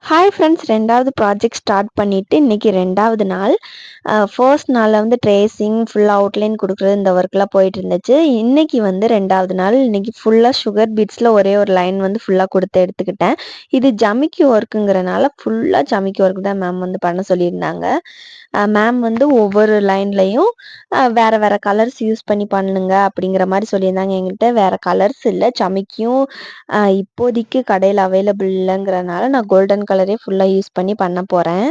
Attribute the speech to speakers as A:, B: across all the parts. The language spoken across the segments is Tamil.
A: ஹாய் ஃப்ரெண்ட்ஸ், 2வது ப்ராஜெக்ட் ஸ்டார்ட் பண்ணிவிட்டு இன்றைக்கி 2வது நாள். ஃபர்ஸ்ட் நாளில் வந்து ட்ரேசிங் ஃபுல்லாக அவுட்லைன் கொடுக்குறது இந்த ஒர்க்லாம் போயிட்டு இருந்துச்சு. இன்றைக்கி வந்து 2வது நாள். இன்றைக்கி ஃபுல்லாக சுகர் பீட்ஸில் ஒரே ஒரு லைன் வந்து ஃபுல்லாக கொடுத்து எடுத்துக்கிட்டேன். இது ஜமிக்கி ஒர்க்குங்கிறனால ஃபுல்லாக ஜமிக்கி ஒர்க் தான் மேம் வந்து பண்ண சொல்லியிருந்தாங்க. மேம் வந்து ஒவ்வொரு லைன்லையும் வேறு வேறு கலர்ஸ் யூஸ் பண்ணி பண்ணுங்க அப்படிங்கிற மாதிரி சொல்லியிருந்தாங்க. எங்கள்கிட்ட வேறு கலர்ஸ் இல்லை, சமிக்கியும் இப்போதைக்கு கடையில் அவைலபிள் இல்லைங்கிறனால நான் கோல்டன் கலரே ஃபுல்லாக யூஸ் பண்ணி பண்ண போகிறேன்.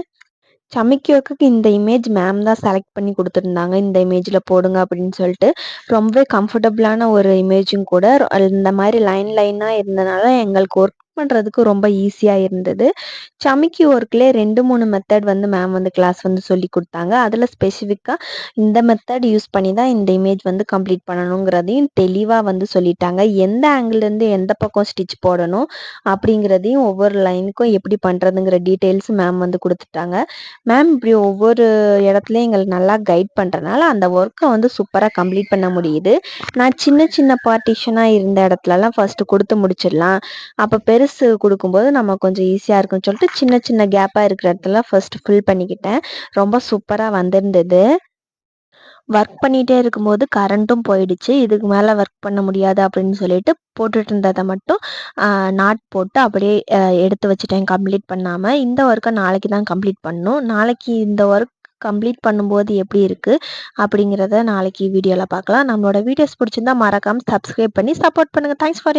A: சமைக்கி ஒர்க்குக்கு இந்த இமேஜ் மேம் தான் செலக்ட் பண்ணி கொடுத்துருந்தாங்க. இந்த இமேஜில் போடுங்க அப்படின்னு சொல்லிட்டு ரொம்பவே கம்ஃபர்டபுளான ஒரு இமேஜும் கூட. இந்த மாதிரி லைன் லைனாக இருந்தனால எங்களுக்கு ஒர்க் பண்ணுறதுக்கு ரொம்ப ஈஸியாக இருந்தது. சமிக்கி ஒர்க்லேயே 2-3 மெத்தட் வந்து மேம் வந்து கிளாஸ் வந்து சொல்லி கொடுத்தாங்க. அதில் ஸ்பெசிஃபிக்காக இந்த மெத்தட் யூஸ் பண்ணி தான் இந்த இமேஜ் வந்து கம்ப்ளீட் பண்ணணுங்கிறதையும் தெளிவாக வந்து சொல்லிட்டாங்க. எந்த ஆங்கிள்லேருந்து எந்த பக்கம் ஸ்டிச் போடணும் அப்படிங்கிறதையும் ஒவ்வொரு லைனுக்கும் எப்படி பண்ணுறதுங்கிற டீட்டெயில்ஸ் மேம் வந்து கொடுத்துட்டாங்க. மேம் இப்படி ஒவ்வொரு இடத்துலையும் எங்களுக்கு நல்லா கைட் பண்ணுறனால அந்த ஒர்க்கை வந்து சூப்பராக கம்ப்ளீட் பண்ண முடியுது. நான் சின்ன சின்ன பார்ட்டிஷனாக இருந்த இடத்துலலாம் ஃபஸ்ட்டு கொடுத்து முடிச்சிடலாம், அப்போ பெருசு கொடுக்கும்போது நம்ம கொஞ்சம் ஈஸியாக இருக்குன்னு சொல்லிட்டு சின்ன சின்ன கேப்பாக இருக்கிற இடத்துல ஃபஸ்ட்டு ஃபில் பண்ணிக்கிட்டேன். ரொம்ப சூப்பராக வந்திருந்தது. ஒர்க் பண்ணிகிட்டே இருக்கும்போது கரண்ட்டும் போயிடுச்சு. இதுக்கு மேலே ஒர்க் பண்ண முடியாது அப்படின்னு சொல்லிட்டு போட்டுட்டு இருந்ததை மட்டும் நாட் போட்டு அப்படியே எடுத்து வச்சுட்டேன் கம்ப்ளீட் பண்ணாமல். இந்த ஒர்க்கை நாளைக்கு தான் கம்ப்ளீட் பண்ணணும். நாளைக்கு இந்த ஒர்க் கம்ப்ளீட் பண்ணும்போது எப்படி இருக்குது அப்படிங்கிறத நாளைக்கு வீடியோவில் பார்க்கலாம். நம்மளோட வீடியோஸ் பிடிச்சிருந்தா மறக்காமல் சப்ஸ்கிரைப் பண்ணி சப்போர்ட் பண்ணுங்கள். Thanks for